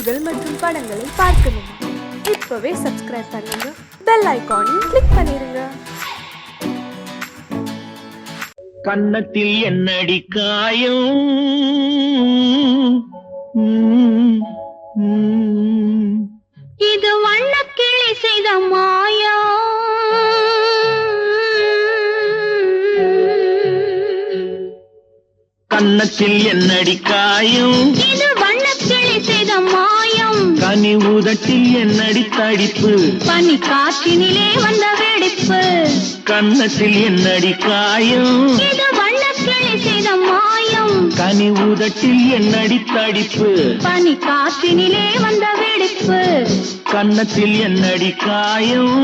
பாடல்கள் மற்றும் படங்களை பார்க்கணுமா? இப்பவே சப்ஸ்கிரைப் பண்ணுங்க, பெல் ஐகானையும் கிளிக் பண்ணிருங்க. கன்னத்தில் என்னடி காயம், இது வண்ணக்கிளி செய்த மாயம். கன்னத்தில் என்னடி காயம், இது வண்ணக்கிளி செய்த மாயம். கனி உதட்டில் என்னடி தடிப்பு, பனி காற்றினிலே வந்த வெடிப்பு. கன்னத்தில் என்னடி காயம், இது வண்ணக்கிளி செய்த மாயம். கனி உதட்டில் என்னடி தடிப்பு, பனி காற்றினிலே வந்த வெடிப்பு. கன்னத்தில் என்னடி காயம்.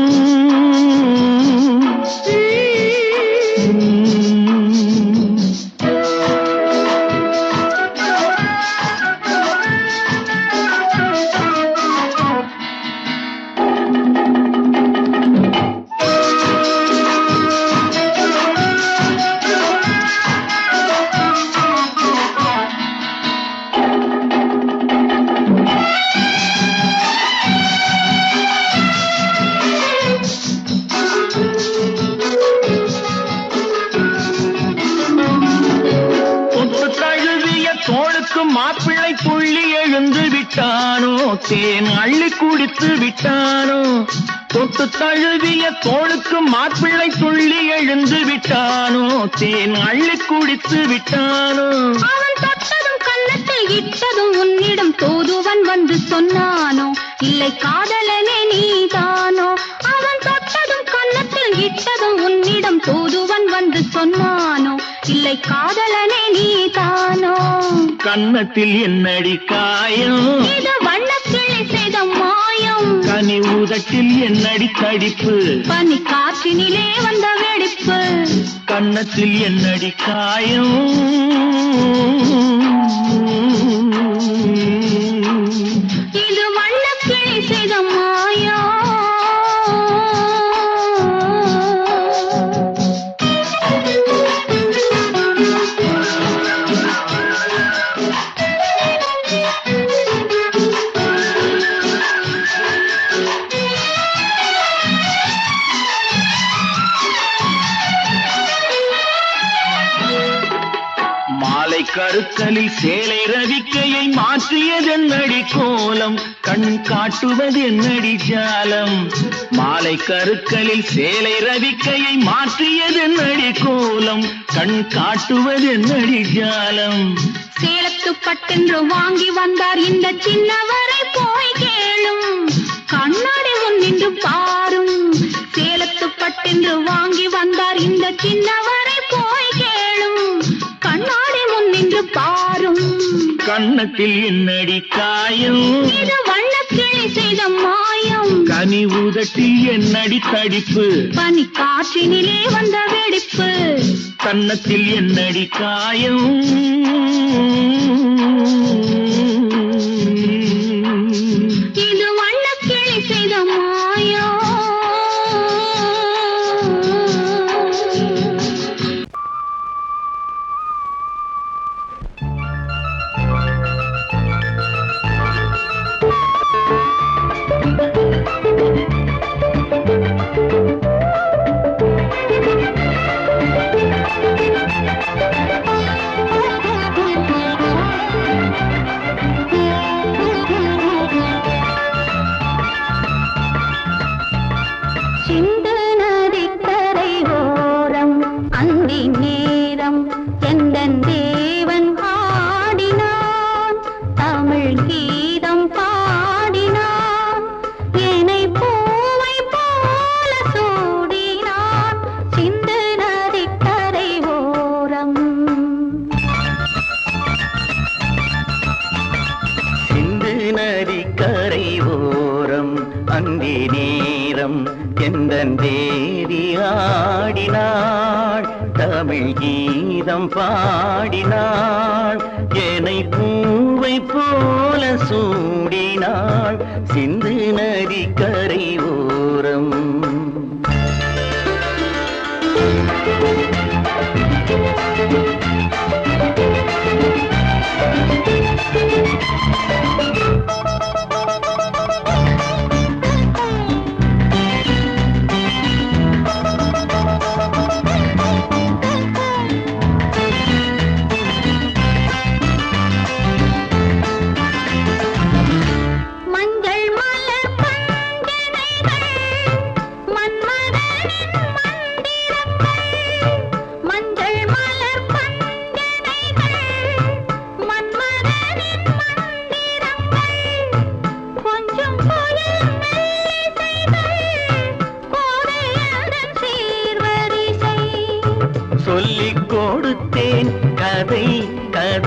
தோளுக்கு மாப்பிள்ளை புள்ளி எழுந்து விட்டானோ, தேன் அள்ளி குடித்து விட்டானோ. தொட்டு தழுவிய தோளுக்கு மாப்பிள்ளை புள்ளி எழுந்து விட்டானோ, தேன் அள்ளி குடித்து விட்டானோ. அவன் தொட்டதும் கன்னத்தில் இட்டதும் உன்னிடம் தூதுவன் வந்து சொன்னானோ, இல்லை காதலனே நீதானோ. அவன் தொட்டதும் கன்னத்தில் இட்டதும் உன்னிடம் தூதுவன் வந்து சொன்னானோ, இல்லை காதலனே நீதானோ. கன்னத்தில் என்னடி காயம், இது வண்ணக்கிளி செய்த மாயம். கனி உதட்டில் என்னடி தடிப்பு, பனி காற்றினிலே வந்த வெடிப்பு. கன்னத்தில் என்னடி காயம். இது வண்ணக்கிளி செய்த மாயம். மாலை கருக்கலில் சேலை ரவிக்கையை மாற்றியதென்னடி கோலம், கண் காட்டுவதென்னடி ஜாலம். மாலை கருக்கலில் சேலை ரவிக்கையை மாற்றியதென்னடி கோலம், கண் காட்டுவதென்னடி ஜாலம். சேலத்து பட்டென்று வாங்கி வந்தார் இந்த சின்னவரை போய் கேளும், கண்ணாடி முன் நின்று பாரும். சேலத்து பட்டென்று வாங்கி வந்தார் இந்த சின்னவரை போய் கேளும், கண்ணாடி முன் நின்று பாரும். கன்னத்தில் என்னடி காயம், இது வண்ணக்கிளி செய்த மாயம். கனி உதட்டில் என்னடி தடிப்பு, பனி காற்றினிலே வந்த வெடிப்பு. கன்னத்தில் என்னடி காயம். இது வண்ணக்கிளி செய்த மாயம். சிந்து நதிக்கரை ஓரம் அந்தி நேரம் எந்தன் தேவன் ஆடினான், தமிழ் கீதம் பாடினான், என்னை பூவை போல சூடினான். சிந்து நதிக்கரை ஓரம். சிந்து நதிக்கரை ஓரம் அந்தி நேரம் எந்தன் தேவி ஆடினாள், தமிழ் கீதம் பாடினாள், என்னை பூவை போல சூடினாள். சிந்து நதிக்கரை ஓரம்.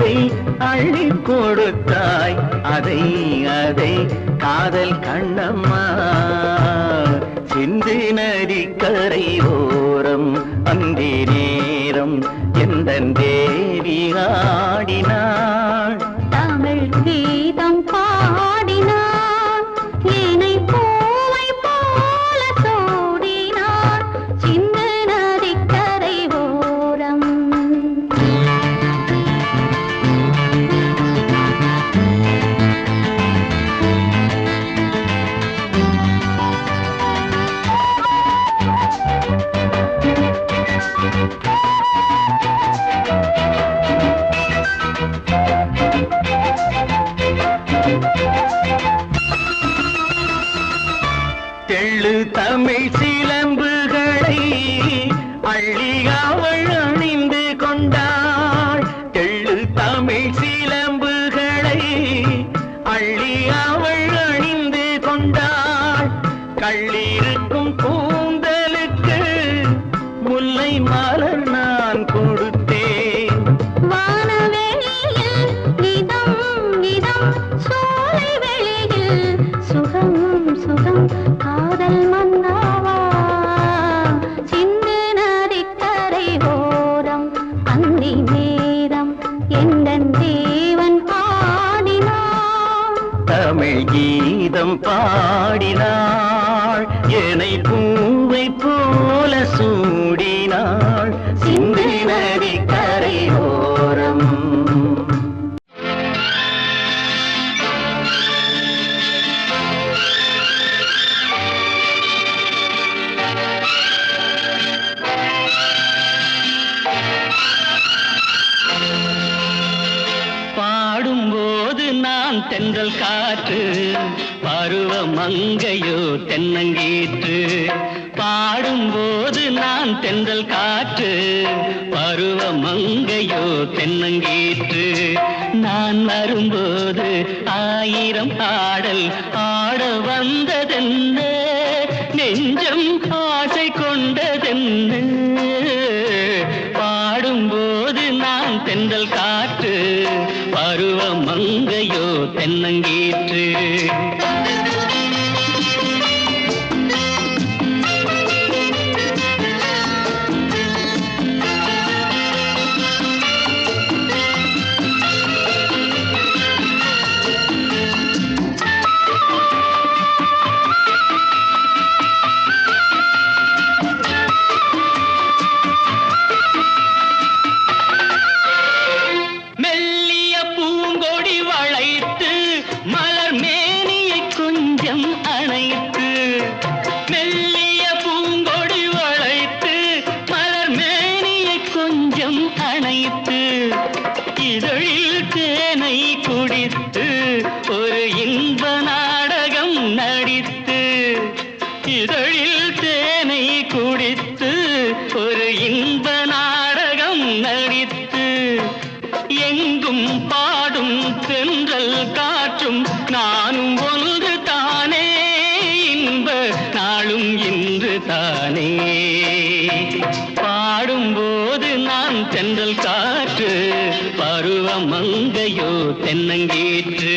எதை அள்ளி கொடுத்தாய் அதை அதை காதல் கண்ணம்மா சிந்து நதி கரை ஓரம் அந்தி நேரம் எந்தன் தேவி ஆடினாள் தமிழ் கீதம் பாடினான் ஏனை பூவை போல சூடினான் சிந்து நதிக்கரை ஓரம் தெள்ளு தமிழ் சிலம்புகளை அள்ளி அவள் அணிந்து கொண்டாள் தெள்ளு தமிழ் சிலம்புகளை அள்ளி அவள் அணிந்து கொண்டாள் கள்ளிருக்கும் கூந்தலுக்கு முல்லை மலர் நான் கொடுத்தேன் வானவெளியில் நிதம் நிதம் சோலை வெளியில் சுகம் சுகம் காதல் மன்னாவா சிந்து நதிக்கரை ஓரம் அந்தி நேரம் எந்தன் தேவன் ஆடினான் தமிழ் கீதம் பாடினாள் என்னை பூவை போல சூடினாள் சிந்து நதி கரை ஓரம் பாடும்போது நான் தென்றல் காற்று பருவ மங்கையோ தென்னங்கீற்று பாடும்போது நான் தென்றல் காற்று பருவ மங்கையோ தென்னங்கீற்று நான் வரும்போது ஆயிரம் ஆடல் ஆட வந்ததென்ன நெஞ்சம் ஆசை கொண்டதென்ன பாடும்போது நான் தென்றல் காற்று பருவ மங்கையோ தென்னங்கீற்று மெல்லிய பூங்கொடி வளைத்து மலர் மேனியை கொஞ்சம் அணைத்து மெல்லிய பூங்கொடி வளைத்து மலர் மேனியை கொஞ்சம் அணைத்து இதழில் தேனை குடித்து ஒரு இன்ப நாடகம் நடித்து இதழில் தேனை குடித்து ஒரு இன்ப நாடகம் நடித்து எங்கும் பாடும் தென்றல் காற்றும் நானும் ஒன்று தானே இன்ப நாளும் இன்று தானே பாடும்போது நான் தென்றல் காற்று பருவ மங்கையோ தென்னங்கீற்று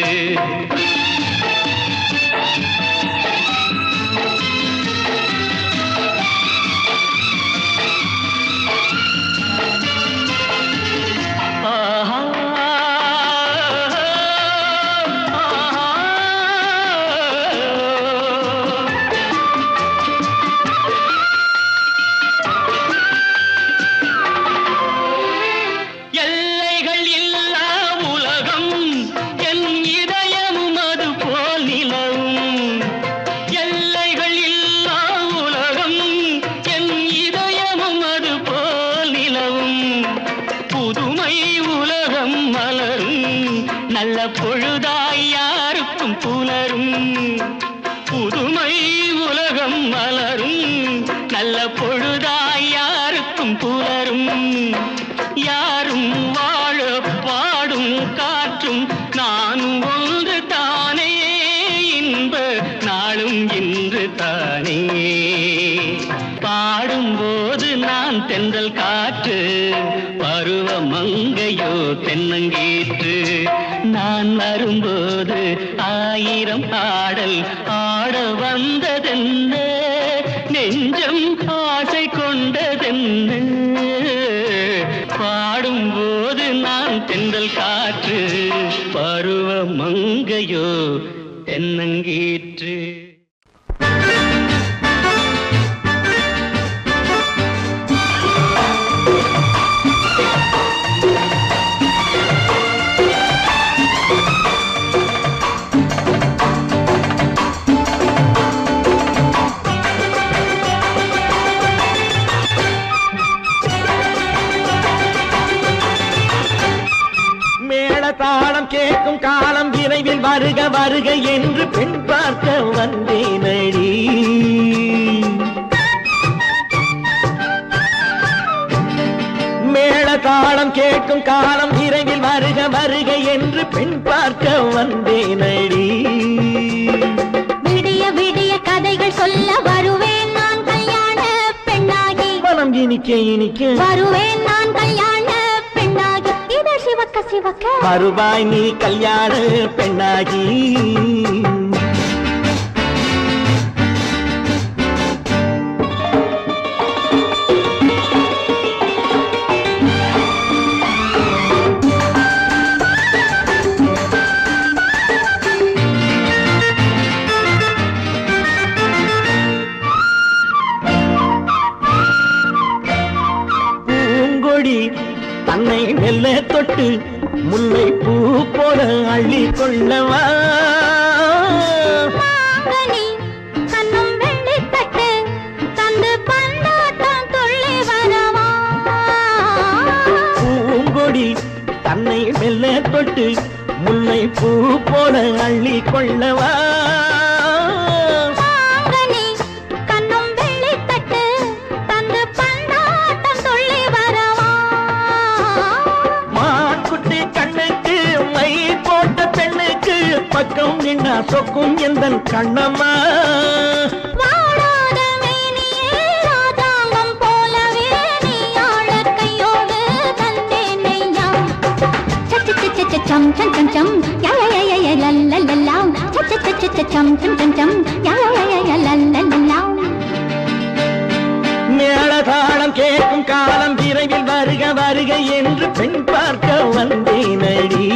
எல்லைகள் இல்லா உலகம் என் இதயமும் அது போல் நிலவும் எல்லைகள் இல்லா உலகம் என் இதயமும் அது போல் நிலவும் புதுமை உலகம் மலரும் நல்ல பொழுதாய் யாருக்கும் புலரும் புதுமை உலகம் மலரும் நல்ல பொழுதாய் யாருக்கும் புலரும் யாரும் வாழ பாடும் காற்றும் நானும் ஒன்று தானே இன்ப நாளும் இன்று தானே பாடும்போது நான் தென்றல் காற்று பருவ மங்கையோ தென்னங்கீற்று ஆயிரம் ஆடல் ஆட வந்ததென்ன, நெஞ்சம் ஆசை கொண்டதென்ன, பாடும்போது நான் தென்றல் காற்று, பருவ மங்கையோ தென்னங்கீற்று. தாளம் கேட்கும் காலம் விரைவில் வருக வருக என்று பெண் பார்க்க வந்தேனடி. மேள தாளம் கேட்கும் காலம் விரைவில் வருக வருக என்று பெண் பார்க்க வந்தேனடி. விடிய விடிய கதைகள் சொல்ல வருவேன் நான் கல்யாண பெண்ணாகி, மனம் இனிக்க இனிக்க வருவேன் நான் கல்யாண பெண்ணாகி, இதழ் சிவக்க சிவக்க வருவாய் நீ கல்யாண பெண்ணாகி. பூங்கொடி தன்னை மெல்ல தொட்டு முல்லை பூ போல அள்ளி கொள்ளவா, கண்ணும் வெள்ளி தட்டு தந்து பந்தாட்டம் துள்ளி வரவா. பூங்கொடி தன்னை மெல்ல தொட்டு முல்லை பூ போல அள்ளி கொள்ளவா, கண்ணும் வெள்ளி தட்டு தந்து பந்தாட்டம் துள்ளி வரவா. மான்குட்டி கண்ணுக்கு மை போட்ட பெண்ணுக்கு பக்கம் நின்னா சொக்கும் எந்தன் கண்ணம்மா. வாடாத மேனியே ராஜாங்கம் போலவே நீ ஆள கையோடு தந்தேன் நெய்யா. சம் சம் சம் சம் யா யா யா யா லல்லல்லா, சம் சம் சம் சம் யா யா யா லல்லல்லா. மேளதாளம் கேட்கும் காலம் விரைவில் வருக வருக என்று பெண் பார்க்க வந்தேனடி.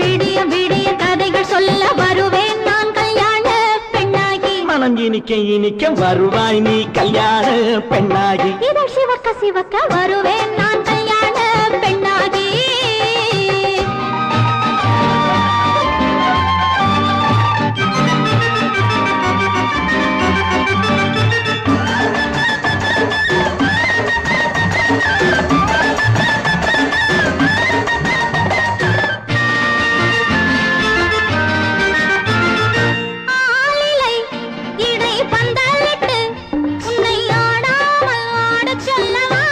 விடிய விடிய கதைகள் சொல்ல வருவேன் நான் கல்யாண பெண்ணாகி, மனம் இனிக்க இனிக்க வருவாய் நீ கல்யாண பெண்ணாகி. இதழ் சிவக்க சிவக்க வருவேன் நான் கல்யாண பெண்ணாகி. ஆலிலை இடை பந்தலிட்டு உன்னை ஆடாமல் ஆடச் சொல்லவா.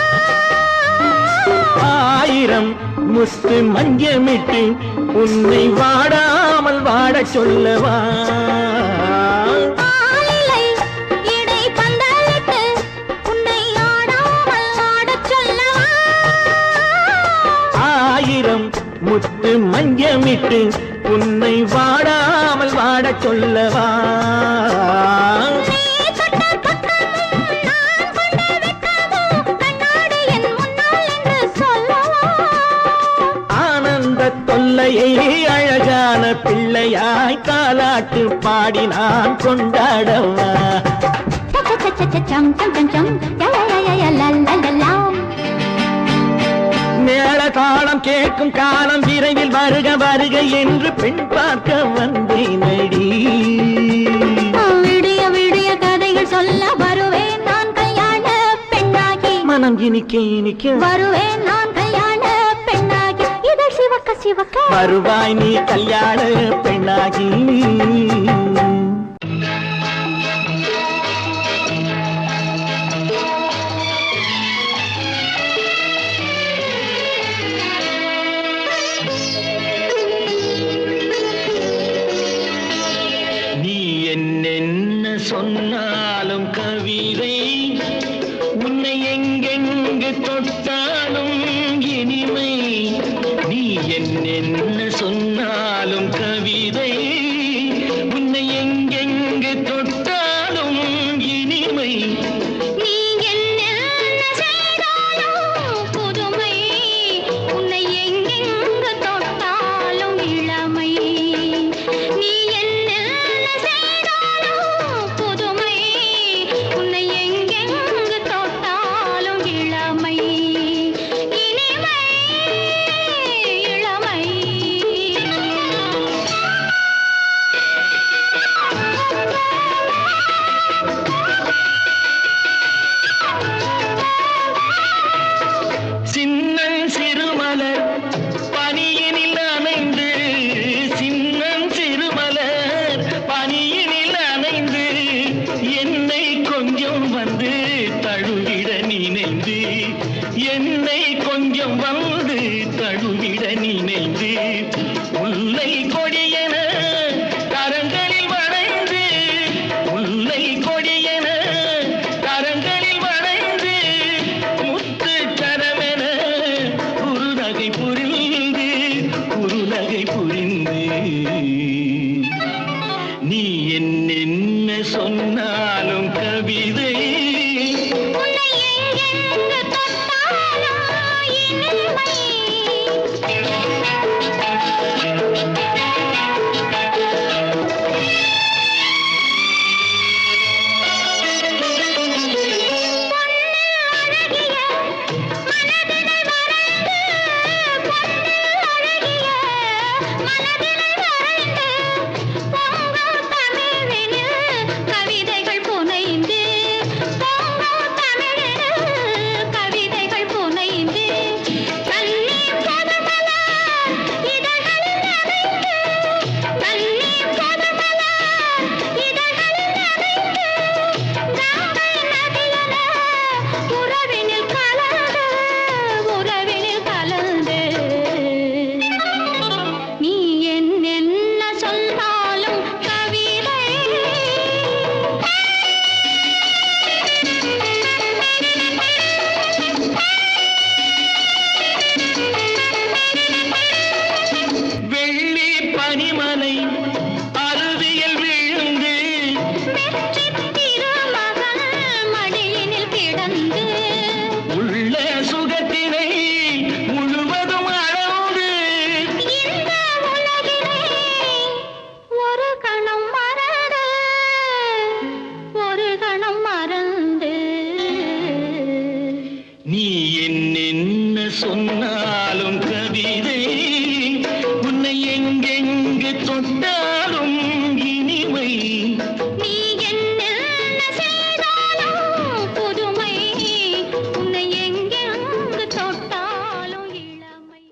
ஆயிரம் முத்து மஞ்சமிட்டு உன்னை வாடாமல் வாடச் சொல்லவா, ஆலிலை இடை பந்தலிட்டு உன்னை ஆடாமல் ஆடச் சொல்லவா. ஆயிரம் முத்து மஞ்சமிட்டு உன்னை வாடாமல் வாடச் சொல்லவா. நீ தொட்ட பக்கமும் நான் கொண்ட வெட்கமும் கண்ணாடி என் முன்னால் என்று சொல்லவா. ஆனந்த தொல்லையை அழகான பிள்ளையாய் தாலாட்டு பாடி நான் கொண்டாடவா. சம் சம் சம் சம் யா யா யா லல்லல்லா. மேளதாளம் கேட்கும் காலம் விரைவில் வருக வருக என்று பெண் பார்க்க வந்தேனடி. விடிய விடிய கதைகள் சொல்ல வருவேன் நான் கல்யாண பெண்ணாகி, மனம் இனிக்க இனிக்க வருவேன் நான் கல்யாண பெண்ணாகி. இதழ் சிவக்க சிவக்க வருவாய் நீ கல்யாண பெண்ணாகி. நீ என்னென்ன சொன்னாலும் கவிதை, உன்னை எங்கெங்கு தொட்டாலும் இனிமை. நீ என்னென்ன சொன்னாலும் கவிதை, நீ என்ன சொன்னாலும் கவிதை உன்னை எங்கெங்கு தொட்டாலும் இனிமை. நீ என்ன சொன்னாலும் கவிதை உன்னை எங்கெங்கு தொட்டாலும் இனிமை. நீ என்ன செய்தாலும் புதுமை, உன்னை எங்கெங்கு தொட்டாலும் இளமை.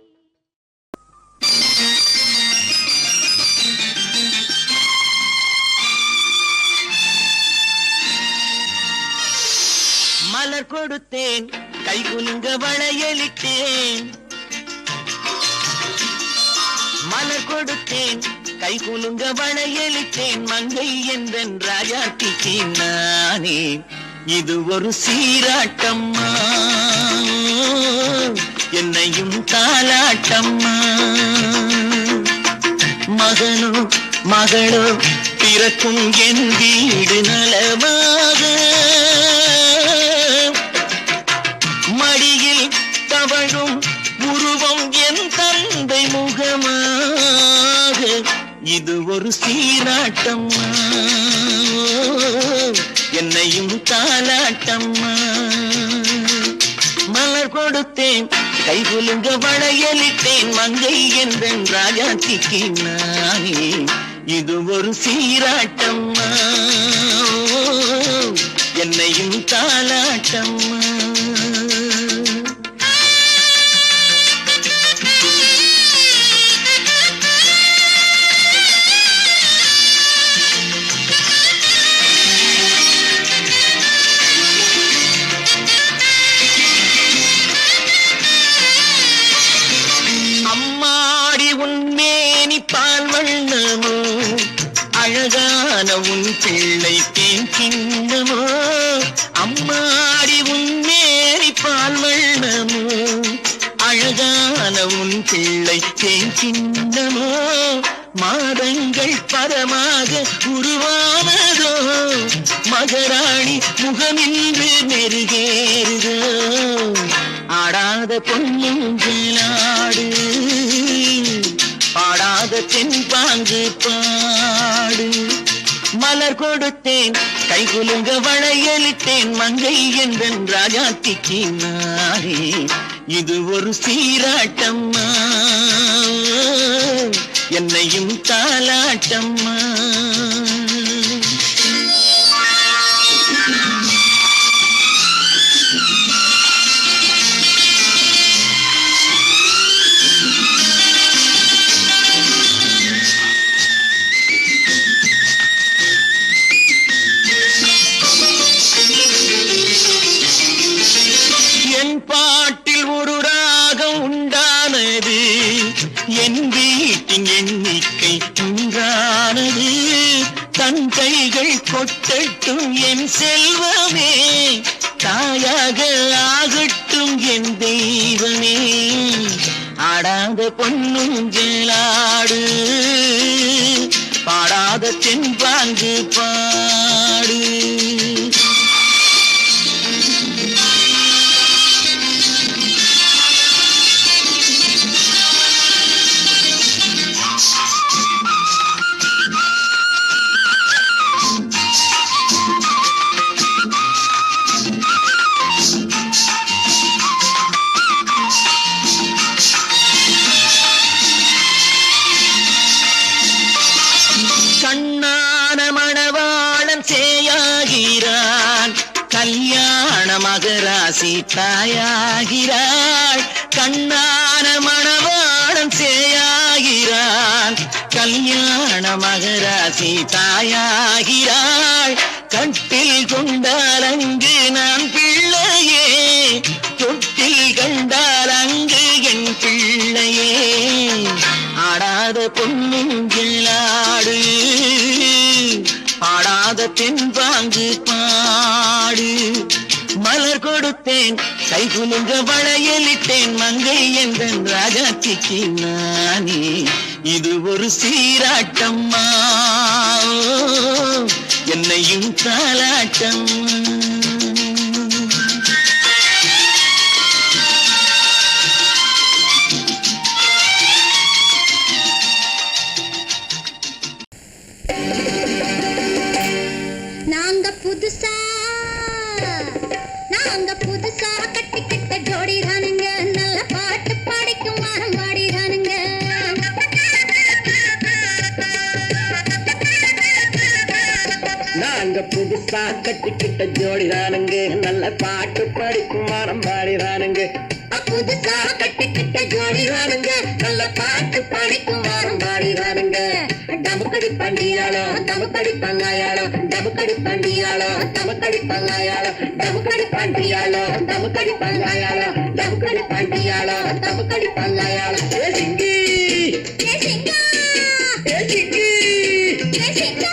மலர் கொடுத்தேன் கை குலுங்க வளையலிட்டேன். மலர் கொடுத்தேன் கை குலுங்க வளையலிட்டேன். மங்கை என்றன் ராஜாத்திக்கு நானே இது ஒரு சீராட்டம்மா, என்னையும் தாலாட்டம்மா. மகனோ மகளோ பிறக்கும் என் வீடு நலமாக, மடியில் தவழும் உருவம் என் தந்தை முகமாக. இது ஒரு சீராட்டம்மா, என்னையும் தாலாட்டம்மா. மலர் கொடுத்தேன் கை குலுங்க வளையலிட்டேன். மங்கை என்றன் ராஜாத்திக்கு நானே இது ஒரு சீராட்டம்மா, என்னையும் தாலாட்டம்மா. அம்மாடி உன்மேனி பால் வண்ணமோ, அழகான உன் பிள்ளை தேன் கிண்ணமோ. அம்மாடி உன்மேனி பால் வண்ணமோ, அழகான உன் பிள்ளை தேன் கிண்ணமோ. மாதங்கள் பரமாக உருவானதோ, மகராணி முகமின்று நெருகேறுதோ. ஆடாத பொன்னுங்களாடு, பாடாத தென்பாங்கு பாடு. மலர் கொடுத்தேன் கை குலுங்க வளையலிட்டேன். மங்கை என்றன் ராஜாத்திக்கு நானே இது ஒரு சீராட்டம்மா, என்னையும் தாலாட்டம்மா. என் பாட்டில் ஒரு ராகம் உண்டானது, என் வீட்டின் எண்ணிக்கை உண்டானது. தன் கைகள் கொட்டட்டும் என் செல்வமே, தாயாக ஆகட்டும் என் தெய்வமே. ஆடாத பொன்னுங்களாடு, பாடாத ஆடாத தென்பாங்கு பாடு. கண்ணான மணவாளன் சேயாகிறான், கல்யாண மகராசி தாயாகிறாள். கண்ணான மணவாளன் சேயாகிறான், கல்யாண மகராசி தாயாகிறாள். கட்டில் கொண்டால் அங்கு நான் பிள்ளையே, தொட்டில் கண்டால் அங்கு என் பிள்ளையே. ஆடாத பொன்னுங்களாடு, ஆடாத தென்பாங்கு பாடு. மலர் கொடுத்தேன் கை குலுங்க வளையலிட்டேன், மங்கை எந்தன் ராஜாத்திக்கு நானே. இது ஒரு சீராட்டம்மா, என்னையும் தாலாட்டம். நாங்க புதுசா கட்டிக்கிட்ட ஜோடி தானுங்க, நல்ல பாட்டு பாடிக்கும் வாரம் பாடி தானுங்க. நாங்க புதுசா கட்டிக்கிட்ட ஜோடி தானுங்க, நல்ல பாட்டு படிக்கும் வாரம் பாடி தானுங்க. புதுசா கட்டிக்கிட்ட ஜோடி தானுங்க, நல்ல பாட்டு படிக்கும் வாரம் பாடி தானுங்க. டமுக்கடி பண்டியாளோ டமுக்கடி பங்காயாளோ, டமுக்கடி பண்டியாளோ டமுக்கடி பங்காயாளோ, டமுக்கடி பண்டியாளோ டமுக்கடி பங்காயாளோ, டமுக்கடி பண்டியாளோ டமுக்கடி பங்காயாளோ. ஏ சிங்கி ஏ சிங்கா, ஏ சிங்கி ஏ சிங்கா.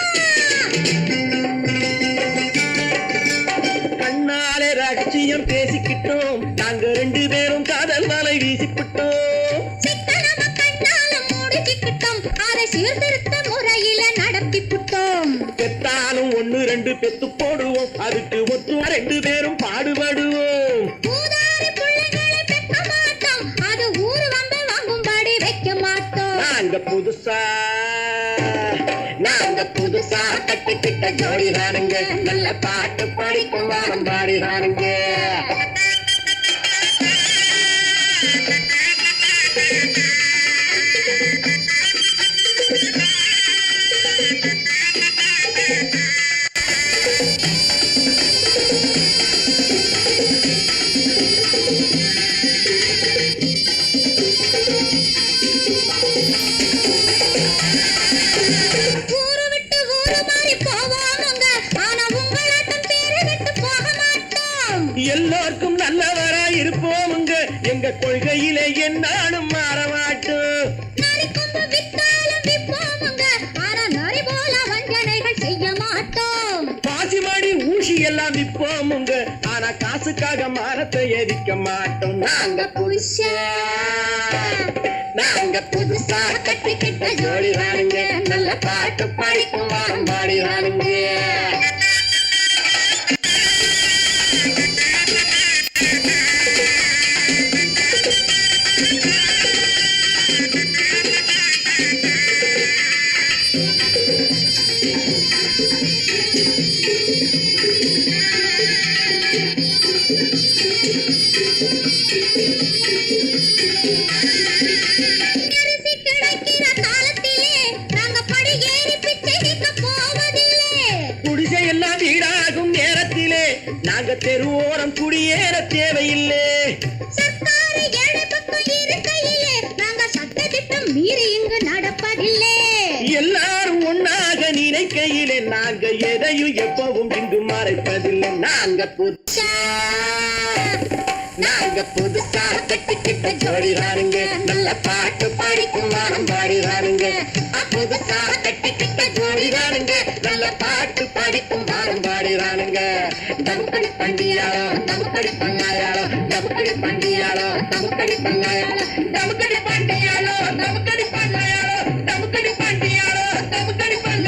கண்ணாலே ரகசியம் பேசிக்கிட்டோம், நாங்க ரெண்டு பேரும் காதல் வலை வீசிக்கிட்டோம். சிக்கனம கண்ணால மூடிக்கிட்டோம், அதை சீர்திருத்த முறையில நடத்தி புட்டோம். பெத்தாலும் ஒண்ணு ரெண்டு பெத்து போடுவோம், அதுக்கு ஒத்துவா ரெண்டு பேரும் பாடுபடுவோம். ஊதாரி பிள்ளைகளை பெக்க மாட்டோம், அது ஊரு வந்து வாங்கும்படி வைக்க மாட்டோம். நாங்க புதுசா கட்டிக்கிட்ட ஜோடி தானுங்க, நல்ல பாட்டு படிக்கும் வாரம் பாடி தானுங்க. ஊரு விட்டு ஊரு மாறி போவோமுங்க, ஆனா உங்களாட்டம் பேரு விட்டு போக மாட்டோம். எல்லாருக்கும் நல்லவரா இருப்போமுங்க, எங்க கொள்கையிலே என்னாலும் மாற மாட்டோம். நரி கொம்பு வித்தாலும் விப்போமுங்க, ஆனா நரி போல வஞ்சனைகள் செய்ய மாட்டோம். பாசிமாடி ஊசி எல்லாம் விற்போமுங்க, ஆனா காசுக்காக மரத்தை எரிக்க மாட்டோம். நாங்க புதுசா கட்டிக்கிட்ட ஜோடி தானுங்க, நல்ல பாட்டு படிக்கும் வாரம் பாடி தானுங்க. அரிசி கிடைக்கிற காலத்திலே நாங்க படி ஏறி பிச்சை கேட்க போவதில்லை. குடிசை எல்லாம் வீடாகும் நேரத்திலே நாங்க தெருவோரம் குடியேற தேவையில்லை. சர்க்காரு ஏழை பக்கம் இருக்கையிலே நாங்க சட்டத்திட்டம் மீறி இங்கு நடப்பதில்லை. எல்லாரும் ஒன்னாக நினைக்கையிலே நாங்க எதையும் எப்பவும் இங்கு மறைப்பதில்லை. நாங்க புதுசா கட்டிக்கிட்ட ஜோடி தானுங்க, நல்ல பாட்டு படிக்கும் வாரம் பாடி தானுங்க. புதுசா கட்டிக்கிட்ட ஜோடி தானுங்க, நல்ல பாட்டு படிக்கும் வாரம் பாடி தானுங்க. டமுக்கடி பண்டியாளோ டமுக்கடி பங்காயாளோ, டமுக்கடி பண்டியாளோ டமுக்கடி பங்காயாளோ, டமுக்கடி பண்டியாளோ டமுக்கடி பங்காயாளோ, டமுக்கடி பண்டியாளோ டமுக்கடி பங்காயாளோ.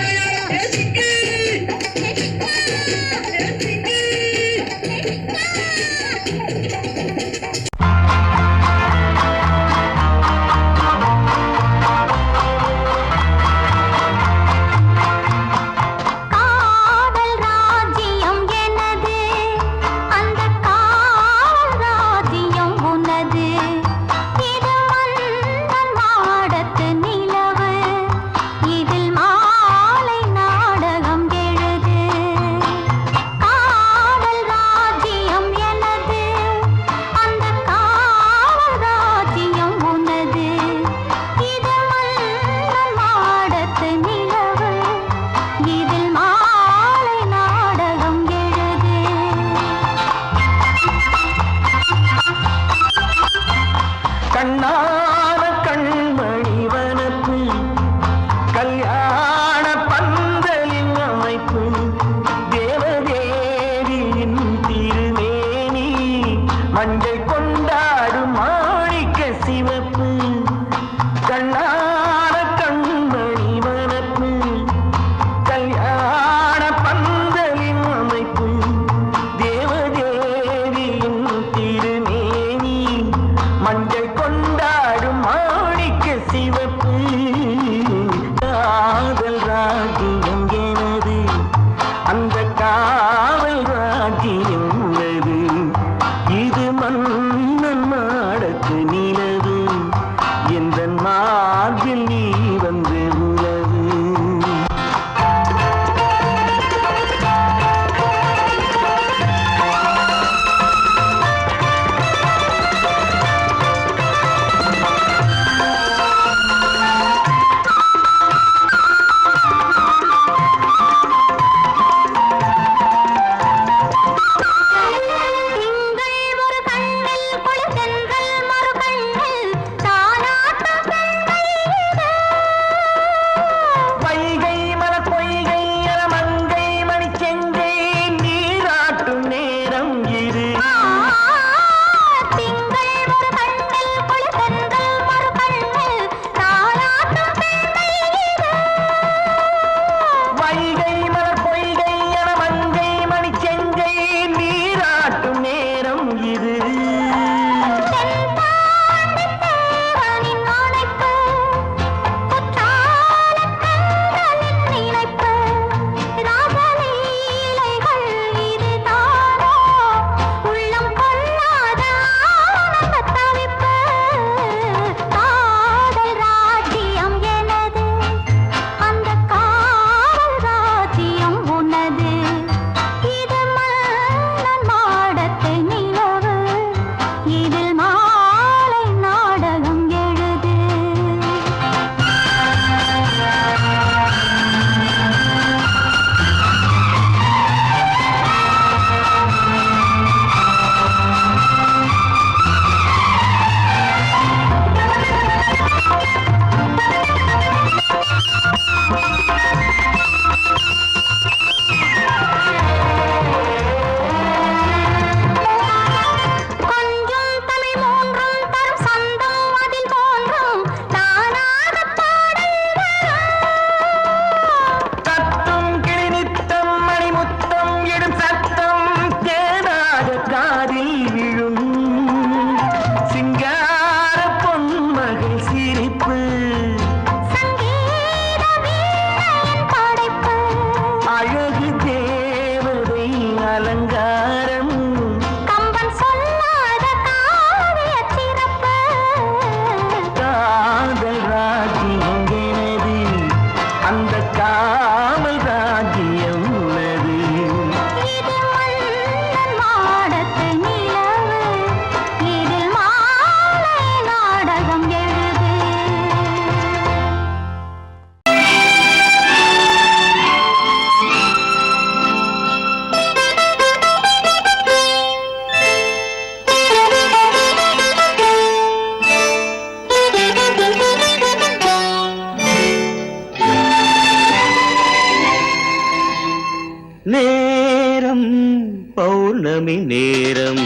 பௌர்ணமி நேரம்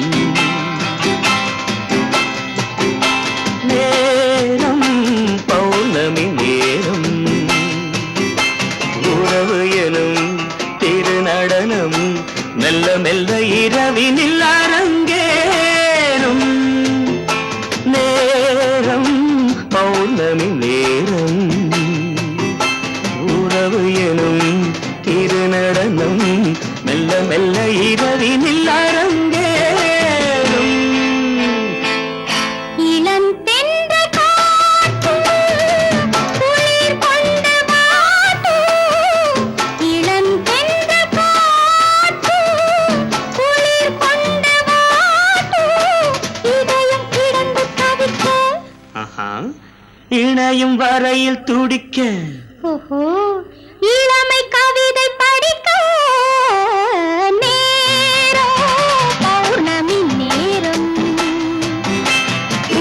நேரம் பௌர்ணமி நேரம் மெல்ல மெல்ல இரவினில் அரங்கேறும் நேரம் பௌர்ணமி நேரம் உறவு எனும் திருநடனம் மெல்ல மெல்ல இரவினில் அரங்கேறும் இணையும் வரையில் துடிக்க இளமை கவிதை படிக்க நேரம் பௌர்ணமி நேரம்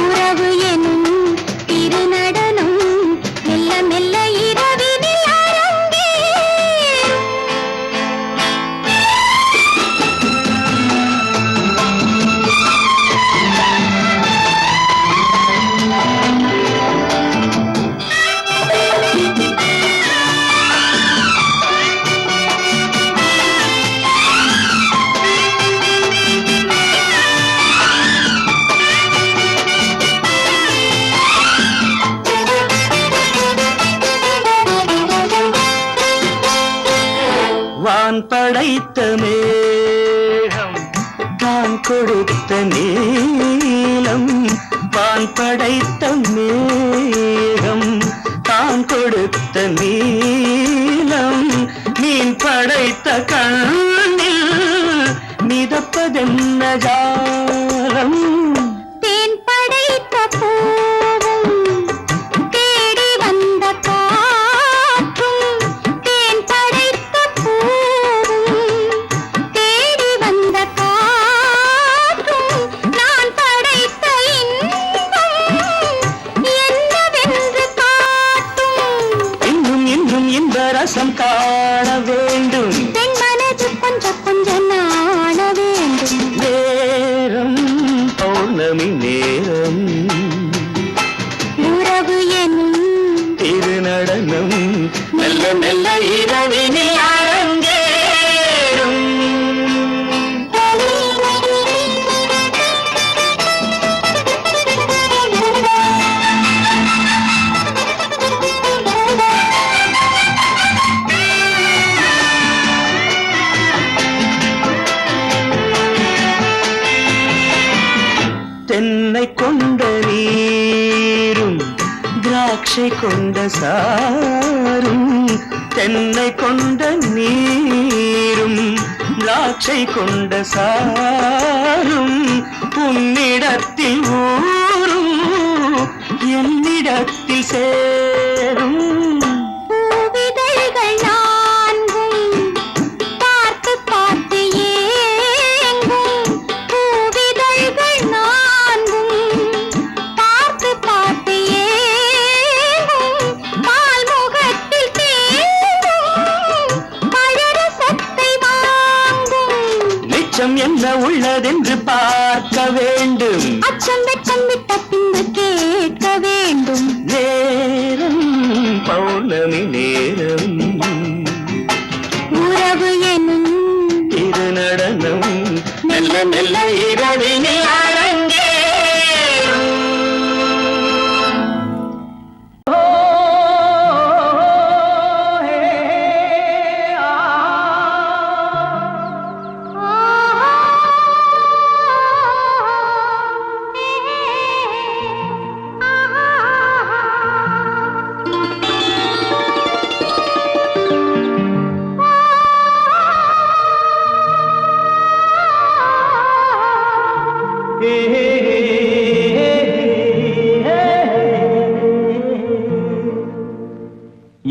உறவு எனும் திருநடனம் மெல்ல மெல்ல இரவினில் வான் படைத்த மேகம் தான் கொடுத்த நீலம் வான் படைத்த மேகம் தான் கொடுத்த நீலம் மீன் படைத்த கண்ணில் மிதப்பதென்ன ஜாலம் தேன் படைத்த பூவும் தேடி வந்த காற்றும் தேன் படைத்த பூவும் தேடி வந்த காற்றும் நான் படைத்த இன்பம் என்னவென்று காட்டும் இன்னும் இன்னும் இந்த ரசம் காண வேண்டும் பெண் மனது கொஞ்சம் கொஞ்சம் நாண வேண்டும் நேரம் பௌர்ணமி நேரம் உறவு எனும் திருநடனம் மெல்ல மெல்ல இரவினில் அரங்கேறும் தென்னை கொண்ட நீரும் திராட்சை கொண்ட சாரும் தென்னை கொண்ட நீரும் திராட்சை கொண்ட சாரும் உன்னிடத்தில் ஊரும் என்னிடத்தில் சேரும் பூவிதழ்கள் நான்கும் பார்த்து பார்த்து ஏங்கும் பூவிதழ்கள் நான்கும் பார்த்து பார்த்து ஏங்கும் பால்முகத்தில் தேங்கும் பழரசத்தை வாங்கும் நிச்சம் என்ன உள்ளதென்று பார்க்க வேண்டும் அச்சம் வெச்சம் விட்ட பின்பு கேட்க வேண்டும் நேரம் பௌர்ணமி நேரம் உறவு எனும் திருநடனம் மெல்ல மெல்ல இரவினில் அரங்கேறும்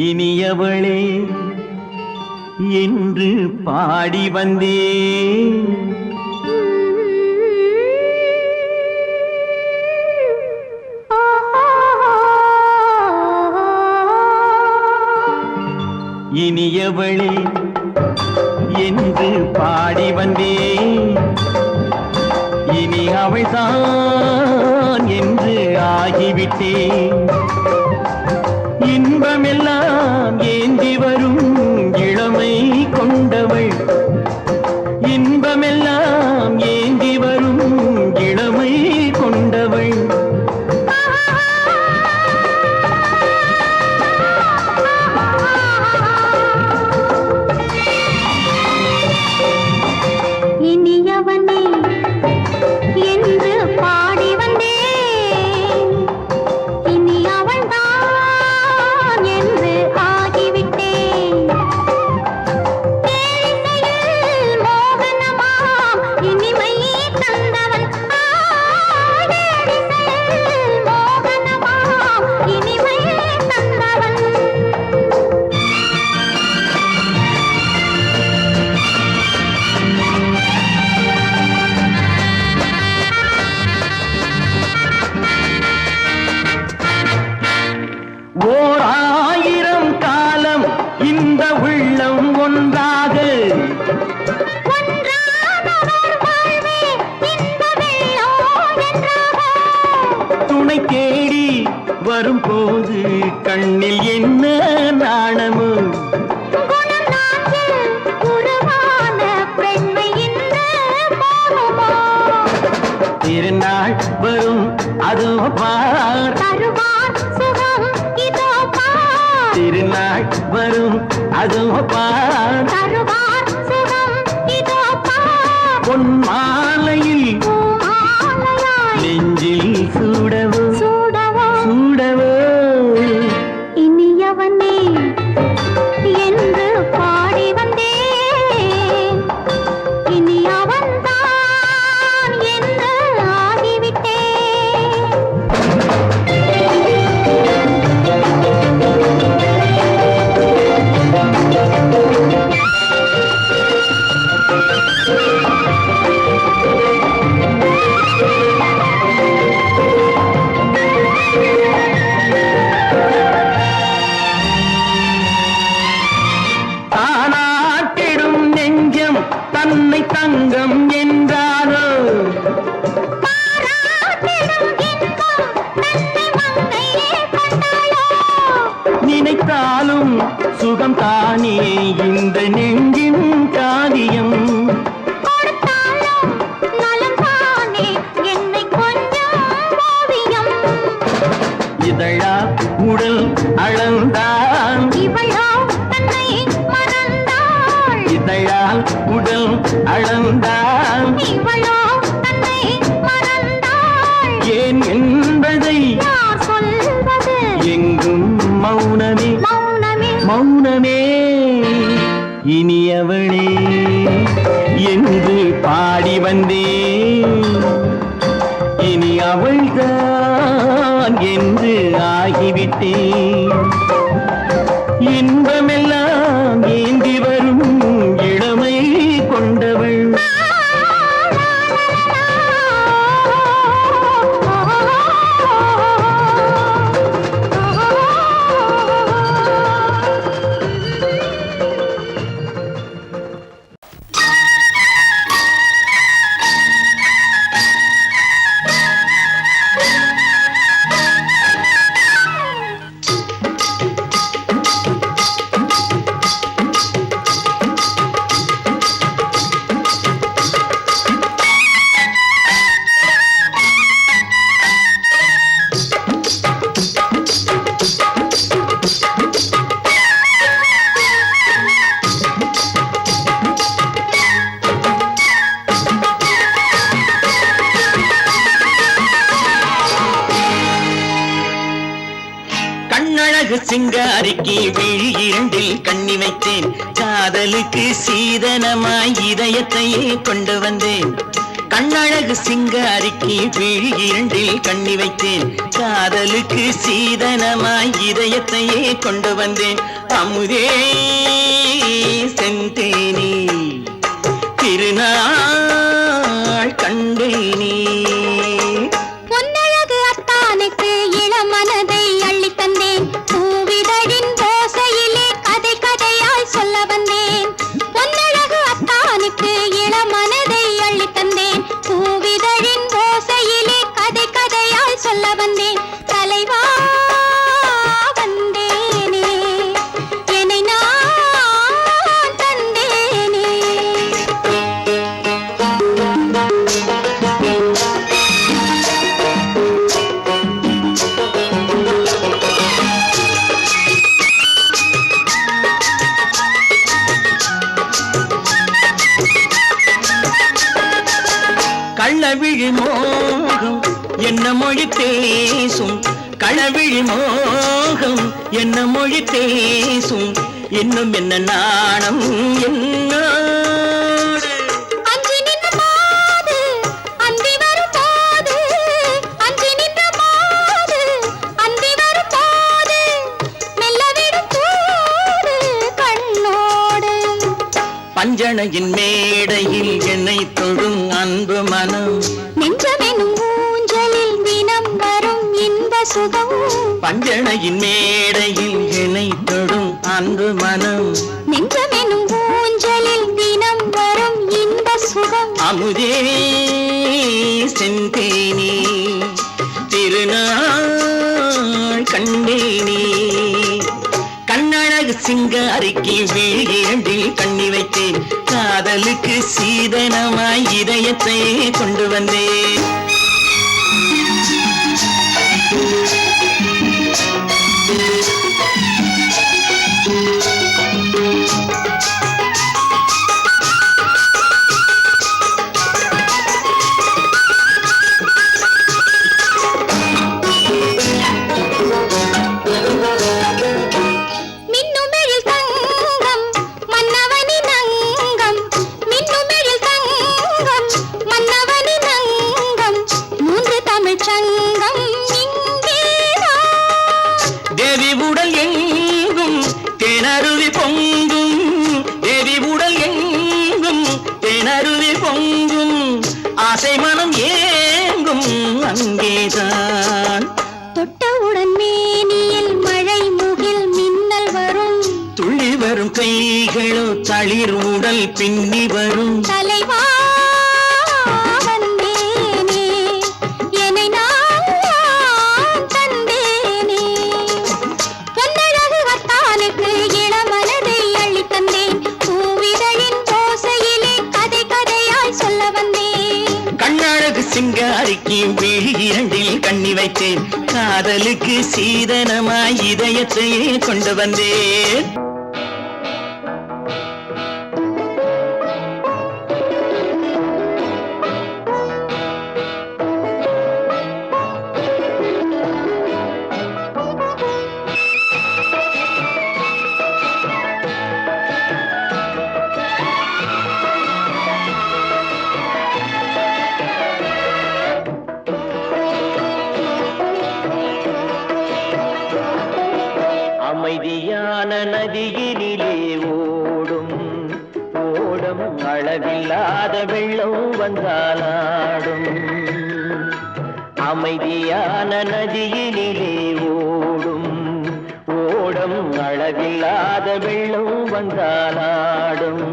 இனியவளே என்று பாடி வந்தேன் இனியவளே என்று பாடி வந்தேன் இனி அவள்தான் என்று ஆகிவிட்டேன் இன்பமெல்லாம் ஏந்தி வரும் இளமை கொண்டவள் திருநாள் வரும் அதோ பார் தருவார் சுகம் இதோ பார் திருநாள் வரும் அதோ பார் தருவார் சுகம் இதோ பார் பொன் மாலையில் பூமாலையாய் நெஞ்சில் சூடவோ சூடவோ சூடவோ இனியவனே என்று பாடி வந்தேன் இனி அவன்தான் என்று ஆகிவிட்டேன் தானாட்டிடும் நெஞ்சம் தன்னை தங்கம் என்றாரோ பாராட்டிடும் இன்பம் தன்னை மங்கையே கண்டாளோ நினைத்தாலும் சுகம் தானே இந்த நெஞ்சின் காரியம் கொடுத்தாலும் நலம் தானே என்னை கொஞ்சம் ஓவியம் இதழா உடல் அளந்தான் இவளோ தன்னை மறந்தாள் இதழால் உடல் அளந்தான் இவளோ தன்னை மறந்தாள் ஏன் என்பதை யார் சொல்வது எங்கும் மௌனமே மௌனமே மௌனமே இனியவளே என்று பாடி வந்தேன் இனி அவள்தான் என்று ஆகிவிட்டேன் இன்பமெல்லாம் ஏந்தி வரும் இளமை கொண்டவள் கண்ணழகு சிங்காரிக்கு விழி இரண்டில் கண்ணி வைத்தேன் காதலுக்கு சீதனமாய் இதயத்தையே கொண்டு வந்தேன் கண்ணழகு சிங்காரிக்கு விழி இரண்டில் கண்ணி வைத்தேன் காதலுக்கு சீதனமாய் இதயத்தையே கொண்டு வந்தேன் அமுதே செந்தேனே திருநாள் கண்டேனே பொன்னழகு அத்தானுக்கு இளமனதை அள்ளி தந்தேன் பூவிதழின் ஓசையிலே கதை கதையாய் சொல்ல வந்தேன் பொன்னழகு அத்தானுக்கு இளமனதை அள்ளி தந்தேன் பூவிதழின் ஓசையிலே கதை கதையாய் சொல்ல வந்தேன் தலைவா வந்தேனே என்னை நான் தந்தேனே கள்ளவிழி மோகம் என்ன மொழி பேசும் களவிழி மோகம் என்ன மொழி பேசும் இன்னும் என்ன நாணம் என்னோடு அஞ்சி நின்ற மாது அந்தி வரும் போது அஞ்சி நின்ற மாது அந்தி வரும் போது மெல்ல விடும் தூது கண்ணோடு பஞ்சணையின் மேடையில் என்னை தொடும் அன்பு மனம் நெஞ்சமெனும் ஊஞ்சலில் தினம் வரும் இன்ப சுகம் பஞ்சணையின் மேடையில் என்னை தொடும் அன்பு மனம் நெஞ்சமெனும் ஊஞ்சலில் தினம் வரும் இன்ப சுகம் அமுதே செந்தேனே திருநாள் கண்டேனே கண்ணழகு சிங்காரிக்கு விழி இரண்டில் கண்ணி வைத்தேன் காதலுக்கு சீதனமாய் இதயத்தை கொண்டு வந்தேன் ஆசை மனம் ஏங்கும் அங்கேதான். தொட்டவுடன் மேனியில் மழை முகில் மின்னல் வரும், துள்ளி வரும் கைகளோ தளிர் உடல் பின்னி வரும். தலைவா வந்தேனே, என்னை நான் தந்தேனே. பொன்னழகு வத்தானுக்கு இளமனதை அள்ளித் தந்தேன், பூவிதழின் ஓசையிலே கதை கதையாய் சொல்ல வந்தேன். கண்ணழகு சிங்காரிக்கு விழி இரண்டில் கண்ணி வைத்தேன், காதலுக்கு சீதனமாய் இதயத்தையே கொண்டு வந்தேன். அமைதியான நதியினிலே ஓடும் ஓடும் அளவில்லாத வெள்ளம் வந்தாலாடும். அமைதியான நதியினிலே ஓடும் ஓடும் அளவில்லாத வெள்ளம் வந்தாலாடும்.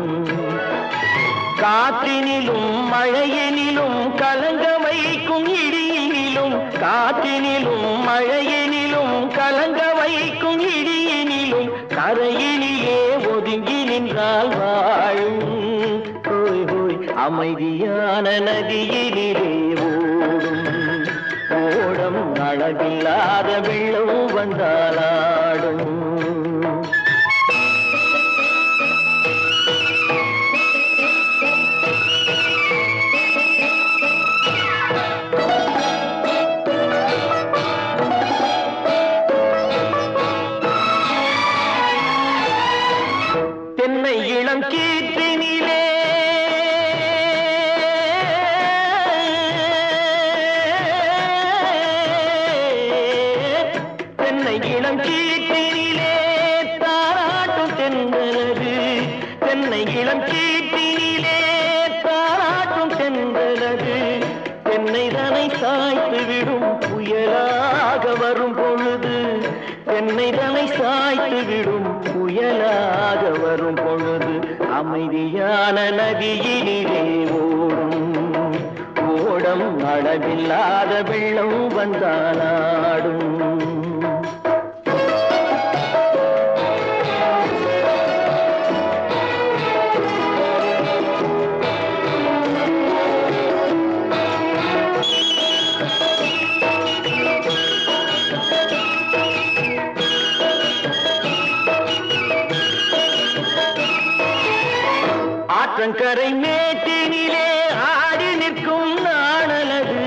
காற்றினிலும் மழையினிலும் கலங்க வைக்கும் இடியினிலும், காற்றினிலும் மழையினிலும் கலங்க வைக்கும் இடியினிலும், கரையினிலே ஒதுங்கி நின்றால் வாழும். ஹோய் ஹோய் அமைதியான நதியினிலே ஓடும் ஓடம் அளவில்லாத வெள்ளம் வந்தாலாடும். தென்னை இளம் கீற்றினிலே தென்னை இளம் கீற்றினிலே தாராட்டும் தென்றலது. தென்னை இளம் கீற்றினிலே தாராட்டும் தென்றலது. தென்னைதனை சாய்த்து விடும் புயலாக வரும் பொழுது, தென்னைதனை சாய்த்து விடும் புயலாக வரும் பொழுது, அமைதியான நதியினிலே ஓடும் ஓடம் அளவில்லாத வெள்ளம் வந்தாலாடும். ஆற்றங்கரை மேட்டினிலே ஆடி நிற்கும் நாணலது.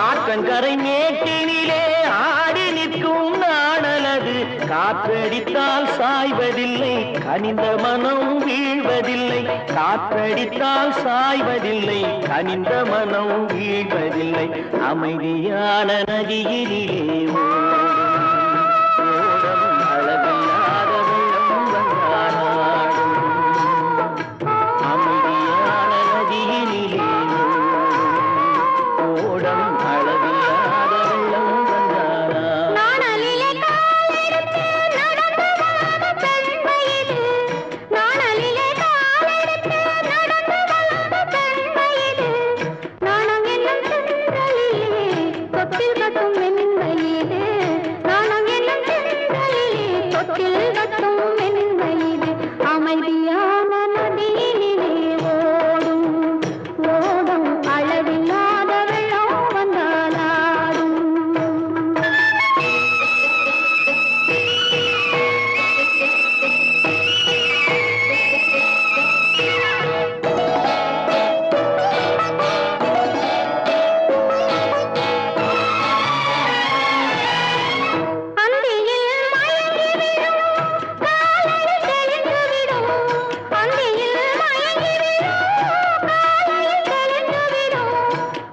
ஆற்றங்கரை மேட்டினிலே ஆடி நிற்கும் நாணலது. காற்றடித்தால் சாய்வதில்லை, கனிந்த மனம் வீழ்வதில்லை. காற்றடித்தால் சாய்வதில்லை, கனிந்த மனம் வீழ்வதில்லை. அமைதியான நதியினிலே ஓடும் அளவில்லாத வெள்ளம் வந்தாலாடும். அமைதியான நதியினிலே ஓடும் அளவில்லாத வெள்ளம் வந்தாலாடும். நாணலிலே காலெடுத்து நடந்து வளர்ந்த பெண்மையிது, நாணலிலே காலெடுத்து நடந்து வளர்ந்த பெண்மையிது. நாணம் என்னும் சென்றலிலே தொட்டில் கட்டும் மென்மையிது, நாணம் என்னும் சென்றலிலே தொட்டில் கட்டும் மென்மையிது. அமைதியான நதியினிலே ஓடும் ஓடும் அளவில்லாத வெள்ளம் வந்தாலாடும். அந்தியில் மயங்கிவிடும் காலையில் தெளிந்துவிடும், அந்தியில் மயங்கிவிடும் காலையில் தெளிந்துவிடும்.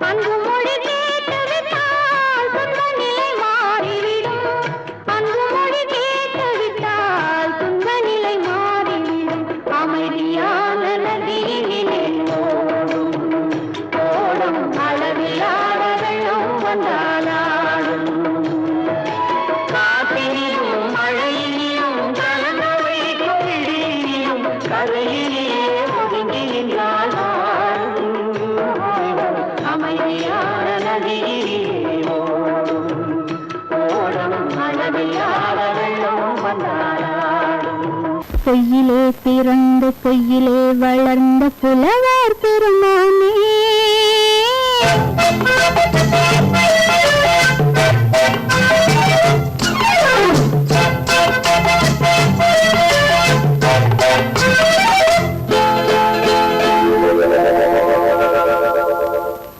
அன்பு மொழி கேட்டுவிட்டால் துன்ப நிலை மாறிவிடும், அன்பு மொழி கேட்டுவிட்டால் துன்ப நிலை மாறிவிடும். அமைதியான நதியினிலே ஓடும் ஓடும் கரையிலே ஒதுங்கி நின்றாள் அமைதியான நதியிலே ஓடும் அளவில்லாத வெள்ளம் வந்தாடும். பொய்யிலே பிறந்து பொய்யிலே வளர்ந்த புலவர் பெருமானே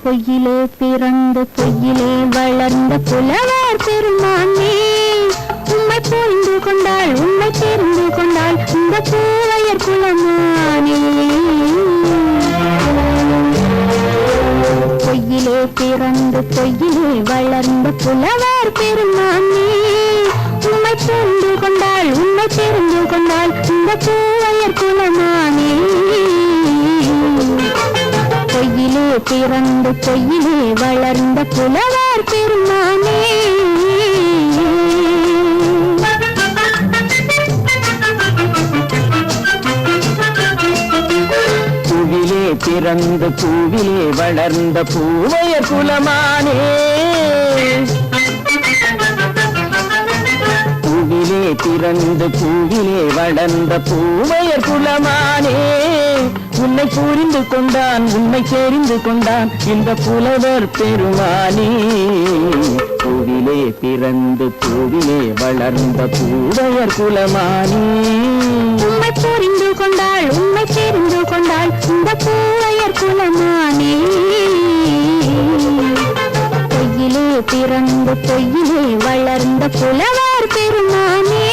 பொய்யிலே பிறந்து பொய்யிலே வளர்ந்த புலவர் பெருமானே உம்மை புரிந்து கொண்டாள் உம்மை தெரிந்து கொண்டாள் இந்த பூவையர் குலமானே. பொய்யிலே பிறந்து பொய்யிலே வளர்ந்த புலவர் பெருமானே உம்மை புரிந்து கொண்டாள் உம்மை தெரிந்து கொண்டாள் இந்த பூவையர் குலமானே. பொய்யிலே பிறந்து பொய்யிலே வளர்ந்த புலவர் பெருமானே. பூவிலே பிறந்து பூவிலே வளர்ந்த பூவையர் குலமானே பூவிலே பிறந்து பூவிலே வளர்ந்த பூவையர் குலமானே உன்னை புரிந்து கொண்டான் உன்னை தெரிந்து கொண்டான் இந்த புலவர் பெருமானே. பூவிலே பிறந்து பூவிலே வளர்ந்த பூவையர் குலமானே உம்மை புரிந்து கொண்டாள் உம்மை தெரிந்து கொண்டாள் இந்த பூவையர் குலமானே. பொய்யிலே பிறந்து பொய்யிலே வளர்ந்த புலவர் பெருமானே.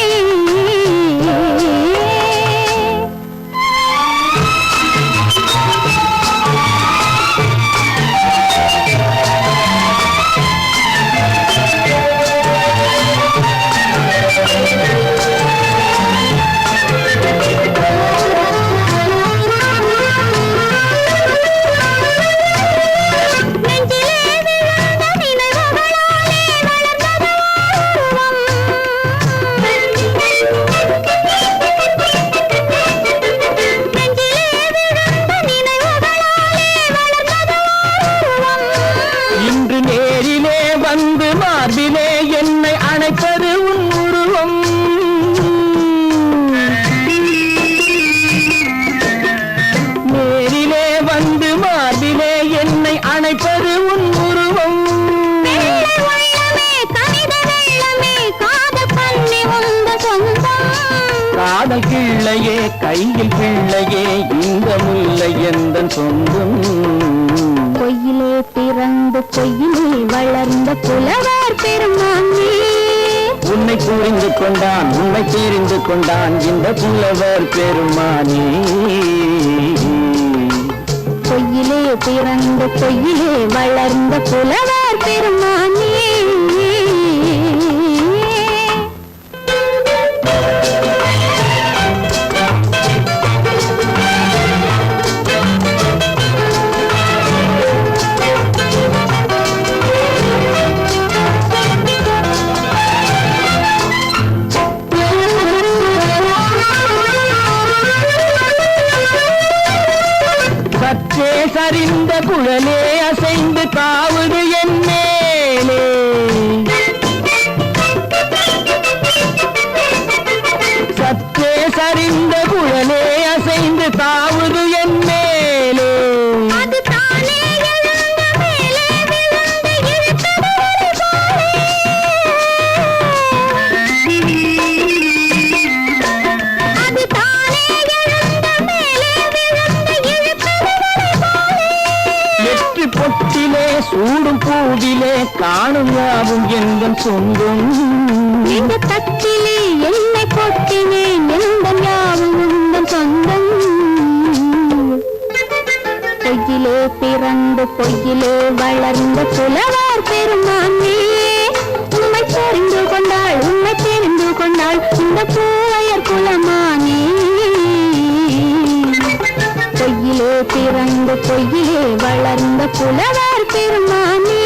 காதல் கிள்ளையே கையில் பிள்ளையே இந்த முல்லை எந்தன் சொந்தம். பொய்யிலே பிறந்து பொய்யிலே வளர்ந்த புலவர் பெருமானே உன்னை புரிந்து கொண்டான் உன்னை தெரிந்து கொண்டான் இந்த புலவர் பெருமானே. பொய்யிலே பிறந்து பொய்யிலே வளர்ந்த புலவர் பெருமானே. சற்றே சரிந்த குழலே அசைந்து காவுது என் மேலே சற்றே சரிந்த குழலே அசைந்து காவுது என் மேலே பொட்டிலே சூடும் பூவிலே காணும் யாவும் எங்கள் சொந்தம். இந்த தட்டிலே என்னை கொட்டினேன் எங்கள் யாவும் உங்கள் சொந்தம். பொய்யிலே பிறந்து பொய்யிலே வளர்ந்த புலவர் பெருமானே உண்மை தெரிந்து கொண்டாள் உண்மை தெரிந்து கொண்டாள் இந்த பூவையர் குலமானே. பொய்யிலே பிறந்து பொய்யிலே வளர்ந்த புலவர் பெருமானே.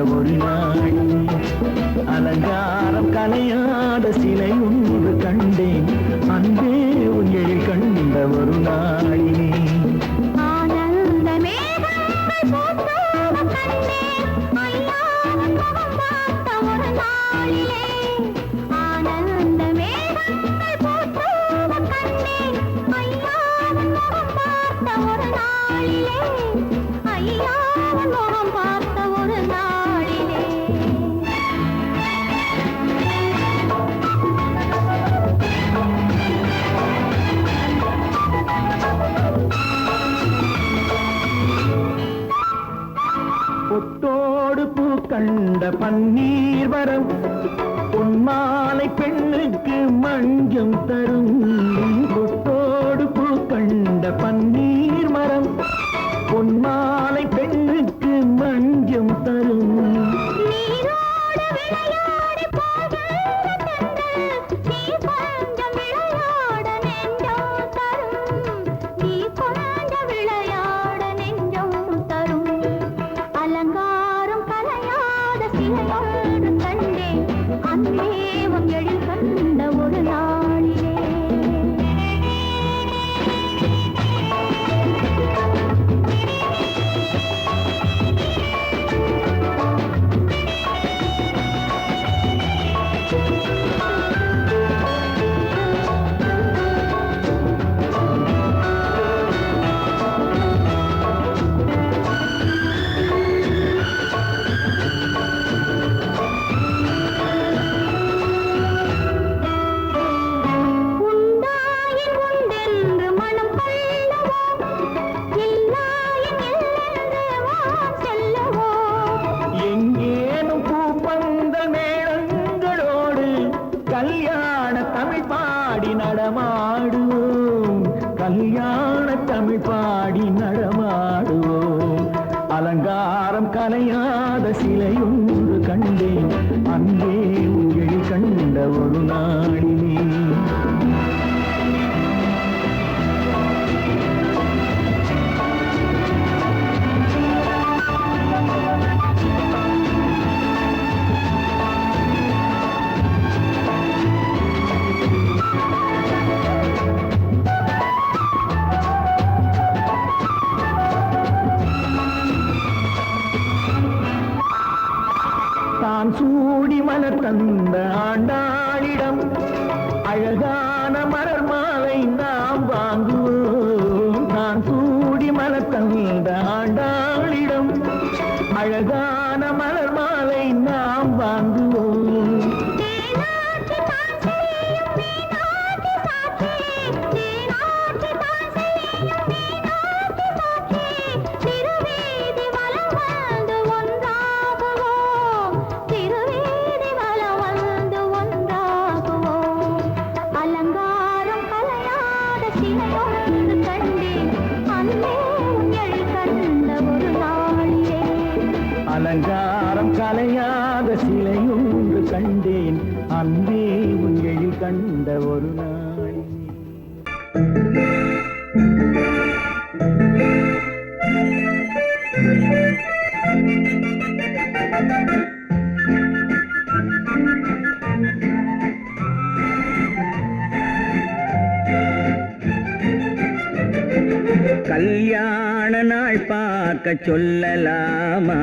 ஒரு நாளிலே அலங்காரம் கலையாத சிலை ஒன்று கண்டேன் அன்பே உன் எழில் கண்ட ஒரு நாளிலே ஆனந்த மேகங்கள் பூத்தோட கண்டேன் ஐயா உன் முகம் பார்த்த ஒரு நாளிலே ஆனந்த மேகங்கள் பூத்தோட கண்டேன் ஐயா உன் முகம் பார்த்த ஒரு நாளிலே ஐயா உன் முகம் பார்த்த ஒரு நாளிலே பொட்டோடு பூ கண்ட பன்னீர் வரம் பொன்மாலை பெண்ணுக்கு மஞ்சம் தரும் பொட்டோடு பூ கண்ட பன்னீர் மரம் பொன்மாலை பெண்ணுக்கு மஞ்சம் தரும் நீரோடு விளையாடி போகின்ற தென்றல் நீ கொஞ்சம் விளையாட நெஞ்சம் தரும் நீ கொஞ்சம் விளையாட நெஞ்சம் தரும் அலங்காரம் கலையாத சிலையொன்று கண்டேன் அன்பே உன் எழில் கண்ட ஒரு நாளிலே உண்டாயின் உண்டென்று மனம் கொள்ளவோ இல்லாயின் இல்லென்று வாம் செல்லவோ எங்கேனும் பூப்பந்தல் மேளங்களோடு கல்யாண தமிழ் பாடி நடமாடுவோம் கல்யாண தமிழ் பாடி நடமாடுவோம் அலங்காரம் கலையாத சிலை ஒன்று கண்டேன் அன்பே உன் எழில் கண்ட ஒரு நாளிலே தான் சூடி மலர் தந்த ஆண்டாளிடம் அழகான மலர் மாலை நாம் வாங்குவோம் தான் சூடி மலர் தந்த ஆண்டாளிடம் அழகான மலர் மாலை நாம் வாங்குவோம் தேனாட்டி தான் செய்யும் மீனாட்டி சாட்சி தேனாட்டி தான் செய்யும் மீனாட்டி சாட்சி திருவீதி வலம் வந்து ஒன்றாகுவோம் திருவீதி வலம் வந்து ஒன்றாகுவோம் அலங்காரம் கலையாத சிலையொன்று கண்டேன் அன்பே உன் எழில் கண்ட ஒரு நாளிலே அலங்காரம் கலையாத சிலை ஒன்று கண்டேன் அன்பே உன் எழில் கண்ட ஒரு நாளிலே கல்யாண நாள் பார்க்க சொல்லலாமா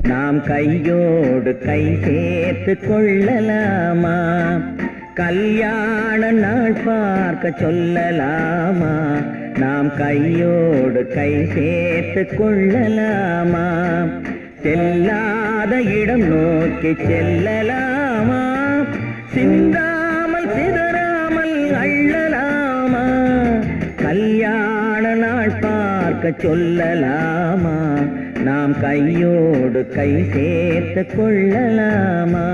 நாம் கையோடு கை சேர்த்து கொள்ளலாமா கல்யாண நாள் பார்க்க சொல்லலாமா நாம் கையோடு கை சேர்த்து கொள்ளலாமா செல்லாத இடம் நோக்கி செல்லலாமா சிந்தாமல் சிதறாமல் அள்ளலாமா கல்யாண நாள் பார்க்க சொல்லலாமா நாம் கையோடு கை சேர்த்து கொள்ளலாமா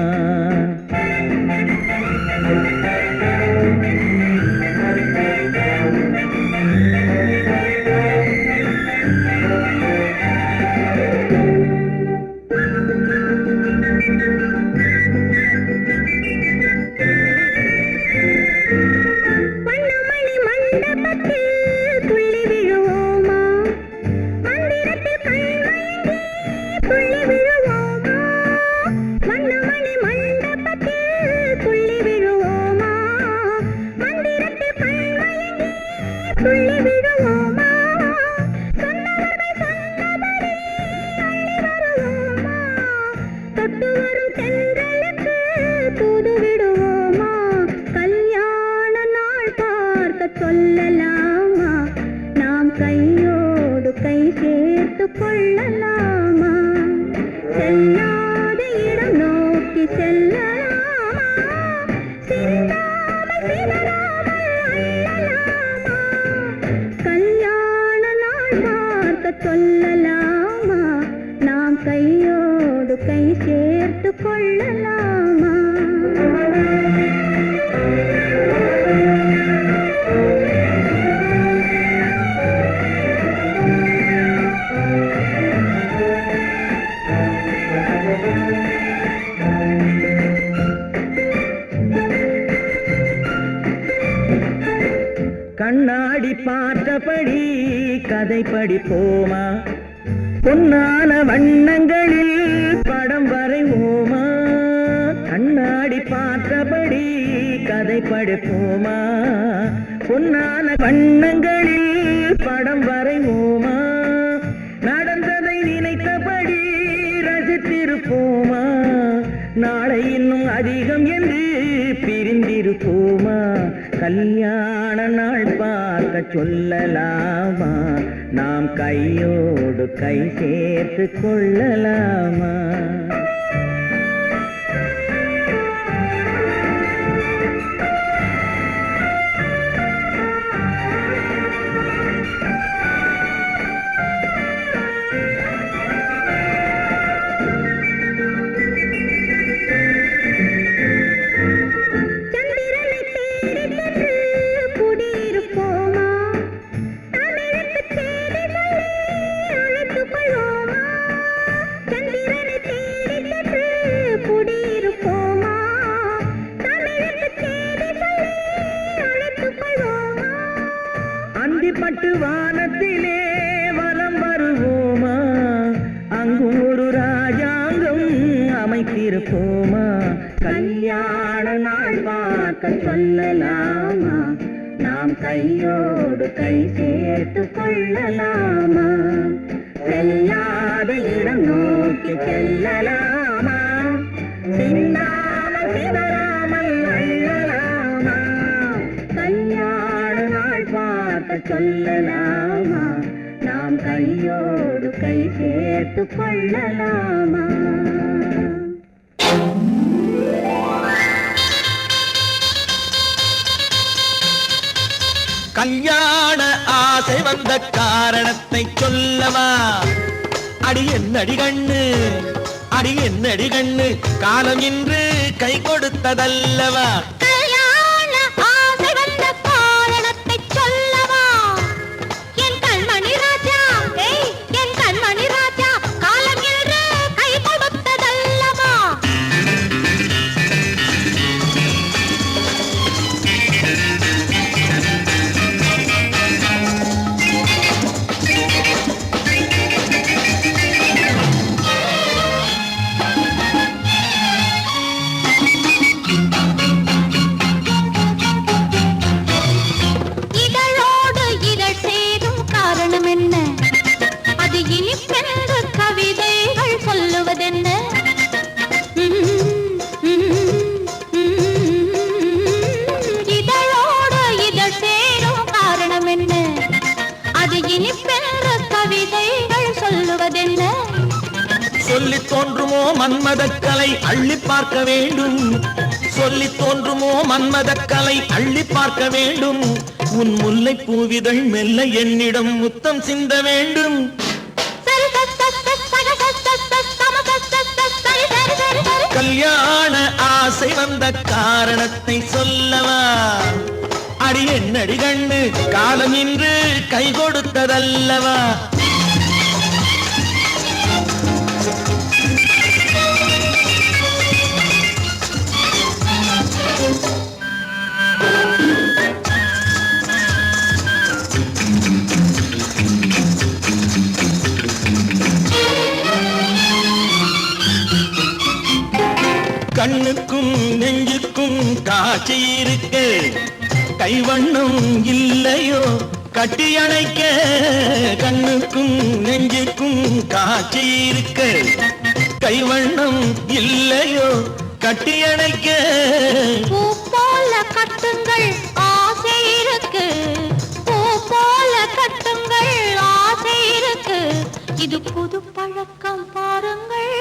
வண்ணமணி மண்டபத்தில் துள்ளி விழுவோமா மந்திரத்தில் கண்மயங்கி துள்ளி விழுவோமா செல்லாத இடம் நோக்கி செல்லலாமா சிந்தாமல் சிதறாமல் அள்ளலாமா கல்யாண நாள் பார்க்க சொல்லலாமா நாம் கையோடு கை சேர்த்து கொள்ளலாமா கண்ணாடி பார்த்தபடி கதை படிப்போமா பொன்னான வண்ணங்களில் படம் வரைவோமா கண்ணாடி பார்த்தபடி கதை படிப்போமா பொன்னான வண்ணங்களில் படம் வரைவோமா நடந்ததை நினைத்தபடி ரசித்திருப்போமா நாளை இன்னும் அதிகம் என்று பிரிந்திருப்போமா கல்யாண நாள் பார்க்க சொல்லலாமா நாம் கையோடு கை சேர்த்து கொள்ளலாமா பட்டு வானத்திலே வலம் வருவோமா அங்கும் ஒரு ராஜாங்கம் அமைத்திருப்போமா கல்யாண நாள் பார்க்க சொல்லலாமா நாம் கையோடு கை சேர்த்து கொள்ளலாமா செல்லாத இடம் நோக்கி செல்லலாமா சின்னாமல் சிதறாமல் அள்ளலாமா கல்யாண நாள் பார்க்க சொல்லலாமா நாம் கையோடு கை சேர்த்து கொள்ளலாமா கல்யாண ஆசை வந்த காரணத்தை சொல்லவா அடி என்னடி கண்ணு அடி என்னடி கண்ணு காலம் இன்று கை கொடுத்ததல்லவா சொல்லி தோன்றுமோ மன்மதக்கலை அள்ளி பார்க்க வேண்டும் சொல்லி தோன்றுமோ மன்மதக்கலை அள்ளி பார்க்க வேண்டும் உன் முல்லை பூவிதழ் மெல்ல என்னிடம் முத்தம் சிந்த வேண்டும் கல்யாண ஆசை வந்த காரணத்தை சொல்லவா அடி என்னடி கண்ணு காலம் இன்று கை கொடுத்ததல்லவா கண்ணுக்கும் நெஞ்சுக்கும் காட்சி இருக்கு கைவண்ணம் இல்லையோ கட்டி அணைக்க கண்ணுக்கும் நெஞ்சுக்கும் காட்சி இருக்கு கைவண்ணம் இல்லையோ கட்டி அணைக்க பூ போல கட்டுங்கள் ஆசை இருக்கு பூ போல கட்டுங்கள் ஆசை இருக்கு இது புது பழக்கம் பாருங்கள்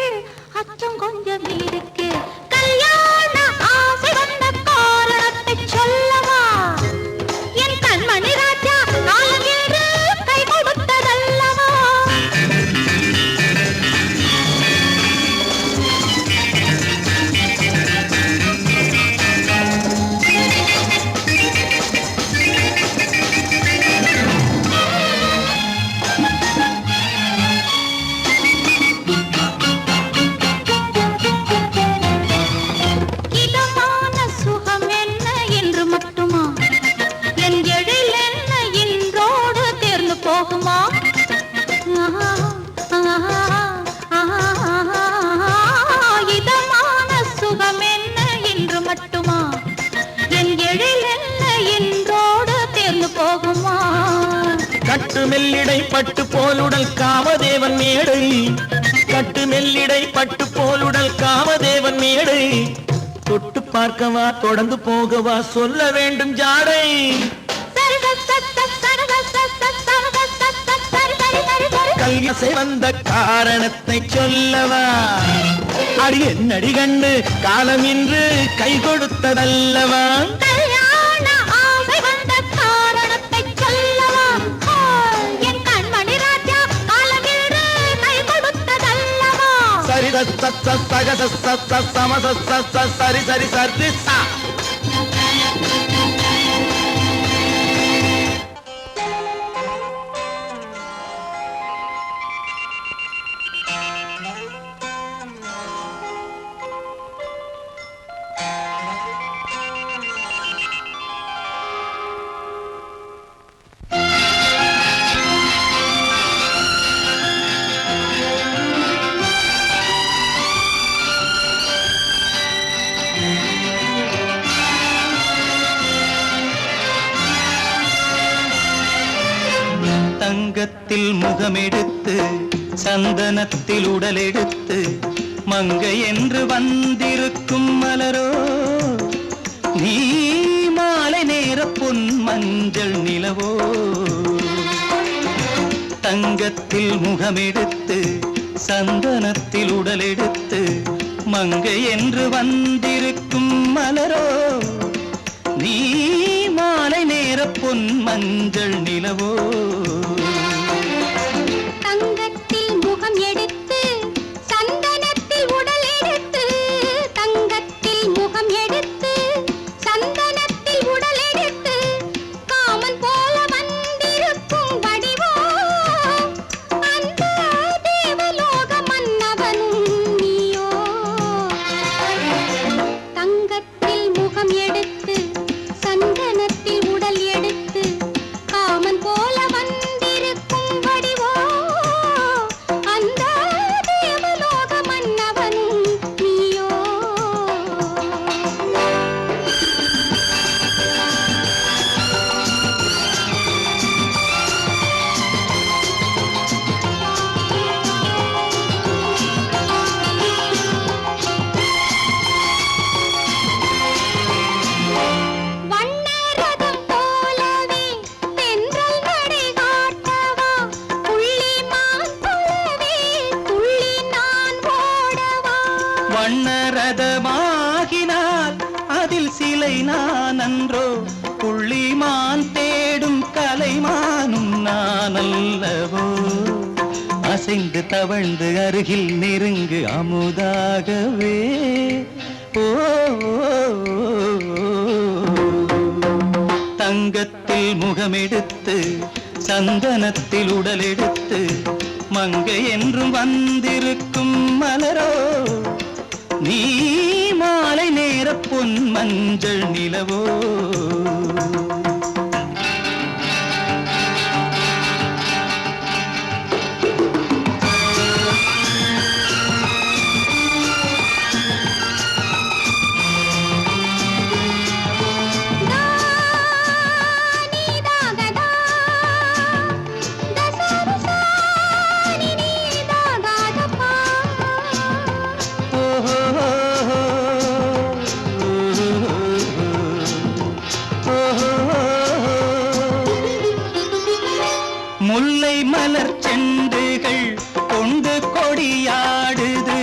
மேடை கட்டு மெல்லிடை பட்டு போலுடல் காமதேவன் மேடை தொட்டு பார்க்கவா தொடர்ந்து போகவா சொல்ல வேண்டும் ஜாடை கல்யாசை வந்த காரணத்தை சொல்லவா அடி என்னடி கண்டு காலம் இன்று கை கொடுத்ததல்லவா சரி சரி சரி சரி சா தங்கத்தில் முகமெடுத்து சந்தனத்தில் உடலெடுத்து மங்கை என்று வந்திருக்கும் மலரோ நீ மாலை நேர பொன் மஞ்சள் நிலவோ தங்கத்தில் முகமெடுத்து சந்தனத்தில் உடலெடுத்து மங்கை என்று வந்திருக்கும் மலரோ நீ மாலை நேர பொன் மஞ்சள் நிலவோ தங்கத்தில் முகம் எடுத்து சந்தனத்தில் உடல் எடுத்து தங்கத்தில் முகம் எடுத்து சந்தனத்தில் உடல் எடுத்து காமன் போல வந்திருக்கும் வடிவோ அந்த தேவலோக மன்னவனும் நீயோ தங்கத்தில் முகம் எடுத்து சந்தனத்தில் உடல் எடுத்து காமன் போல வந்திருக்கும் வடிவோ அந்த தேவலோக மன்னவனும் நீயோ வண்ணரதம் போலவே தென்றல் நடை காட்டவா புள்ளிமான் போலவே துள்ளி நான் ஓடவா வண்ணரதமாகினால் அதில் சிலை நான் அன்றோ புள்ளிமான் தேடும் கலைமானும் நான் அல்லவோ அசைந்து தவழ்ந்து அருகில் நெருங்கு அமுதாகவே ஓ தங்கத்தில் முகமெடுத்து சந்தனத்தில் உடலெடுத்து மங்கை என்றும் வந்திருக்கும் மலரோ நீ மாலை நேர பொன் மஞ்சள் நிலவோ நீதாகதா தசரசா நீதாகதப்பா முல்லை மலர் செண்டுகள் கொண்டு கொடியாடுது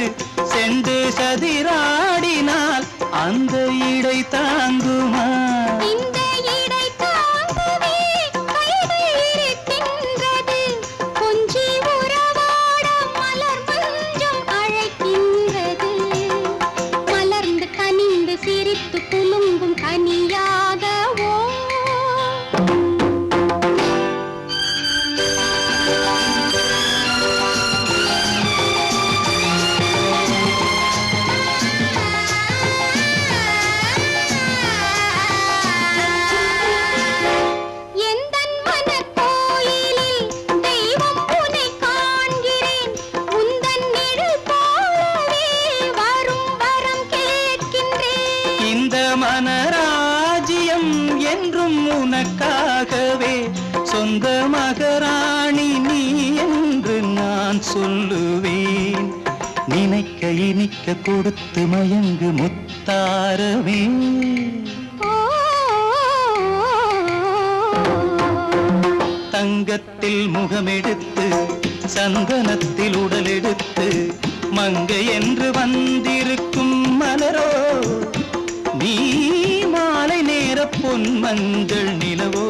செண்டு சதிராடினால் அந்த இடை தாங்குமா இந்த இடை தாங்கவே கைகள் இருக்கின்றது கொஞ்சி உறவாட மலர் மஞ்சம் அழைக்கின்றது மலர்ந்து கனிந்து சிரித்து குலுங்கும் கனியாகவோ எந்தன் மனக்கோயிலில் தெய்வம் உன்னை காண்கிறேன் உந்தன் நிழல் போலவே வரும் வரம் கேட்கின்றேன் இந்த மனராஜ்யம் என்றும் உனக்காகவே சொந்த மகராணி நீ என்று நான் சொல்லுவேன் நினைக்க இனிக்க கொடுத்து மயங்கு முத்தாரவே தங்கத்தில் முகமெடுத்து சந்தனத்தில் உடலெடுத்து மங்கை என்று வந்திருக்கும் மலரோ நீ மாலை நேர பொன் மஞ்சள் நிலவோ